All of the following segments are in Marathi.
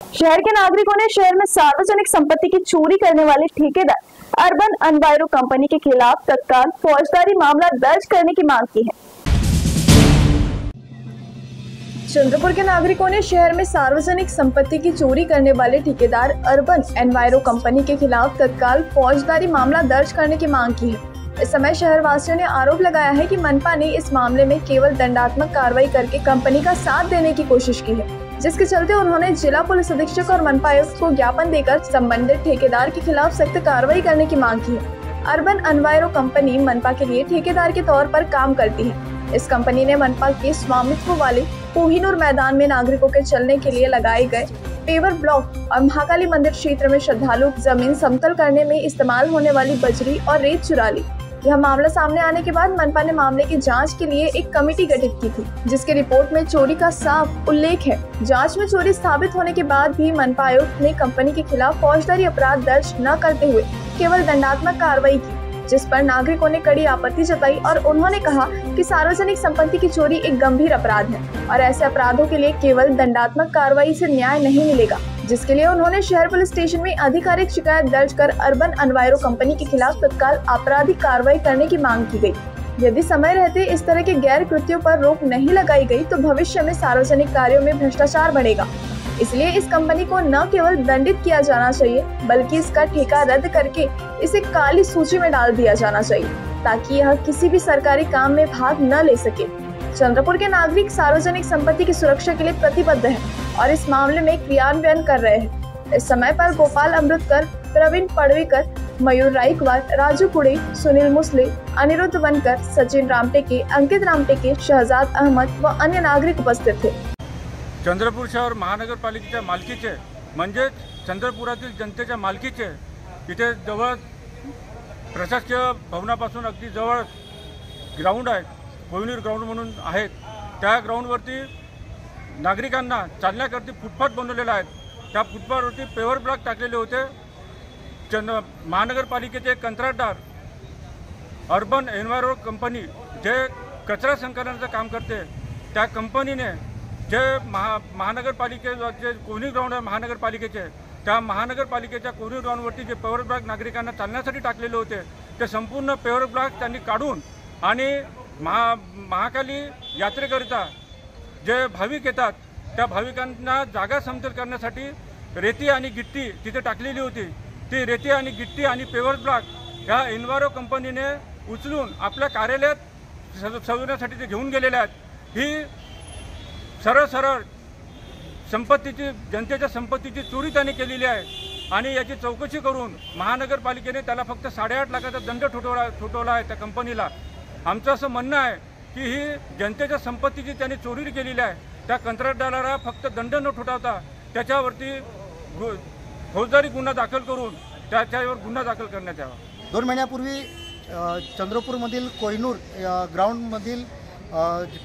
शहर के नागरिकों ने शहर में सार्वजनिक संपत्ति की चोरी करने वाले ठेकेदार अर्बन एनवायरो कंपनी के खिलाफ तत्काल फौजदारी मामला दर्ज करने की मांग की है। चंद्रपुर के नागरिकों ने शहर में सार्वजनिक संपत्ति की चोरी करने वाले ठेकेदार अर्बन एनवायरो कंपनी के खिलाफ तत्काल फौजदारी मामला दर्ज करने की मांग की है। इस समय शहर वासियों ने आरोप लगाया है कि मनपा ने इस मामले में केवल दंडात्मक कार्रवाई करके कंपनी का साथ देने की कोशिश की है, जिसके चलते उन्होंने जिला पुलिस अधीक्षक और मनपा आयुक्त को ज्ञापन देकर संबंधित ठेकेदार के खिलाफ सख्त कार्रवाई करने की मांग की है। अर्बन एनवायरो कंपनी मनपा के लिए ठेकेदार के तौर पर काम करती है। इस कंपनी ने मनपा के स्वामित्व वाले कोहिनूर मैदान में नागरिकों के चलने के लिए लगाए गए पेवर ब्लॉक और महाकाली मंदिर क्षेत्र में श्रद्धालु जमीन समतल करने में इस्तेमाल होने वाली बजरी और रेत चुरा ली। यह मामला सामने आने के बाद मनपा ने मामले की जांच के लिए एक कमेटी गठित की थी, जिसके रिपोर्ट में चोरी का साफ उल्लेख है। जांच में चोरी साबित होने के बाद भी मनपा आयुक्त ने कंपनी के खिलाफ फौजदारी अपराध दर्ज न करते हुए केवल दंडात्मक कार्रवाई की, जिस पर नागरिकों ने कड़ी आपत्ति जताई और उन्होंने कहा कि सार्वजनिक संपत्ति की चोरी एक गंभीर अपराध है और ऐसे अपराधों के लिए केवल दंडात्मक कार्रवाई से न्याय नहीं मिलेगा, जिसके लिए उन्होंने शहर पुलिस स्टेशन में आधिकारिक शिकायत दर्ज कर अर्बन एनवायरो कंपनी के खिलाफ तत्काल आपराधिक कार्रवाई करने की मांग की गई। यदि समय रहते इस तरह के गैर कृत्यों पर रोक नहीं लगाई गई तो भविष्य में सार्वजनिक कार्यों में भ्रष्टाचार बढ़ेगा। इसलिए इस कंपनी को न केवल दंडित किया जाना चाहिए बल्कि इसका ठेका रद्द करके इसे काली सूची में डाल दिया जाना चाहिए, ताकि यह किसी भी सरकारी काम में भाग न ले सके। चंद्रपुर के नागरिक सार्वजनिक संपत्ति की सुरक्षा के लिए प्रतिबद्ध है और इस मामले में क्रियान्वयन कर रहे हैं। इस समय पर गोपाल अमृतकर, प्रवीण पड़वेकर, मयूर राइकवार, राजू पुड़े, सुनील मुसले, अनिरुद्ध बनकर, सचिन रामटेके, अंकित रामटेके, शहजाद अहमद व अन्य नागरिक उपस्थित थे। चंद्रपूर शहर महानगरपालिकेच्या मालकीचे म्हणजे चंद्रपुरातील जनतेच्या मालकीचे इथे जवळ प्रशासकीय भवनापासून अगदी जवळ ग्राउंड आहे, कोहिनूर ग्राउंड म्हणून आहेत। त्या ग्राउंडवरती नागरिकांना चालण्याकरता फुटपाथ बनवलेला आहे। त्या फुटपाथवरती पेवर ब्लॉक टाकलेले होते। महानगरपालिकेचे कंत्राटदार अर्बन एनवायरो कंपनी जे कचरा संकलनाचं काम करते, त्या कंपनीने जे महानगरपालिकेचे जे कोहिनूर ग्राउंड आहे महानगरपालिकेचे, त्या महानगरपालिकेच्या कोहिनूर ग्राउंडवरती जे पेवर ब्लॉक नागरिकांना चालण्यासाठी टाकलेले होते ते संपूर्ण पेवर ब्लॉक त्यांनी काढून आणि महाकाली यात्रेकरिता जे भाविक येतात त्या भाविकांना जागा समतल करण्यासाठी रेती आणि गिट्टी तिथे टाकलेली होती। ती रेती आणि गिट्टी आणि पेवर ब्लॉक या एनवायरो कंपनीने उचलून आपल्या कार्यालयात सजवण्यासाठी ते घेऊन गेलेले आहेत। ही सरळ सरळ संपत्तीची जनतेच्या संपत्तीची चोरी त्यांनी केलेली आहे आणि याची चौकशी करून महानगरपालिकेने त्याला फक्त 8.5 लाखाचा दंड ठोठावला आहे त्या कंपनीला। आमचं असं म्हणणं आहे की ही जनतेच्या संपत्तीची त्यांनी चोरी केलेली आहे, त्या कंत्राटदाराला फक्त दंड न ठोठावता त्याच्यावरती फौजदारी गुन्हा दाखल करून त्याच्यावर गुन्हा दाखल करण्यात यावा। 2 महिन्यापूर्वी चंद्रपूरमधील कोहिनूर ग्राउंडमधील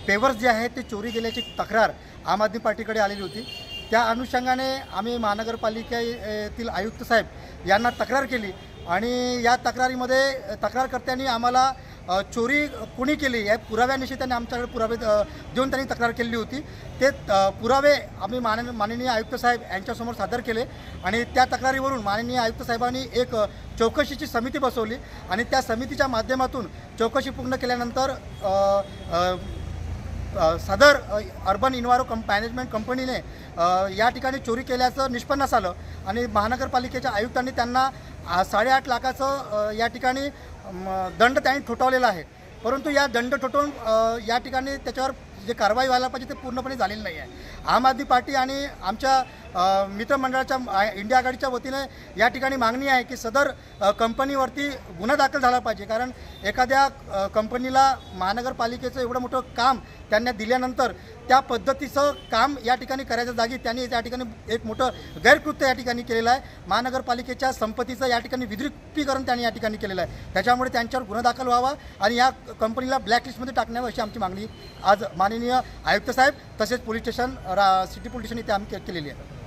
पेवर्स जे आहेत ते चोरी गेल्याची तक्रार आम आदमी पार्टीकडे आलेली होती। त्या अनुषंगाने आम्ही महानगरपालिकेतील आयुक्त साहेब यांना तक्रार केली आणि या तक्रारीमध्ये तक्रारकर्त्यांनी आम्हाला चोरी कोणी केली या पुराव्यानिशी त्यांनी आमच्याकडे पुरावे देऊन त्यांनी तक्रार केली होती। ते पुरावे आम्ही माननीय आयुक्त साहेब यांच्यासमोर सादर केले आणि त्या तक्रारीवरून माननीय आयुक्त साहेबांनी एक चौकशीची समिती बसवली आणि त्या समितीच्या माध्यमातून चौकशी पूर्ण केल्यानंतर सदर अर्बन एनवायरो मॅनेजमेंट कंपनीने या ठिकाणी चोरी केल्याचं निष्पन्नास आलं आणि महानगरपालिकेच्या आयुक्तांनी त्यांना 8.5 लाखाचं या ठिकाणी दंड त्यांनी ठोठावलेला आहे। परंतु या दंड ठोठावून या ठिकाणी त्याच्यावर जे कारवाई व्हायला पाहिजे ते पूर्णपणे झालेली नाही आहे। आम आदमी पार्टी आणि आमच्या मित्रमंडळाच्या इंडिया आघाडीच्या वतीने या ठिकाणी मागणी आहे की सदर कंपनीवरती गुन्हा दाखल झाला पाहिजे, कारण एखाद्या कंपनीला महानगरपालिकेचं एवढं मोठं काम त्यांना दिल्यानंतर त्या पद्धतीचं काम या ठिकाणी करायच्या जागी त्यांनी या ठिकाणी एक मोठं गैरकृत्य या ठिकाणी केलेलं आहे। महानगरपालिकेच्या संपत्तीचं या ठिकाणी विद्रुपीकरण त्यांनी या ठिकाणी केलेलं आहे। त्याच्यामुळे त्यांच्यावर गुन्हा दाखल व्हावा आणि या कंपनीला ब्लॅकलिस्टमध्ये टाकण्यावर अशी आमची मागणी आज माननीय आयुक्त साहेब तसेच police station city police station इथे आम्ही केलेली आहे।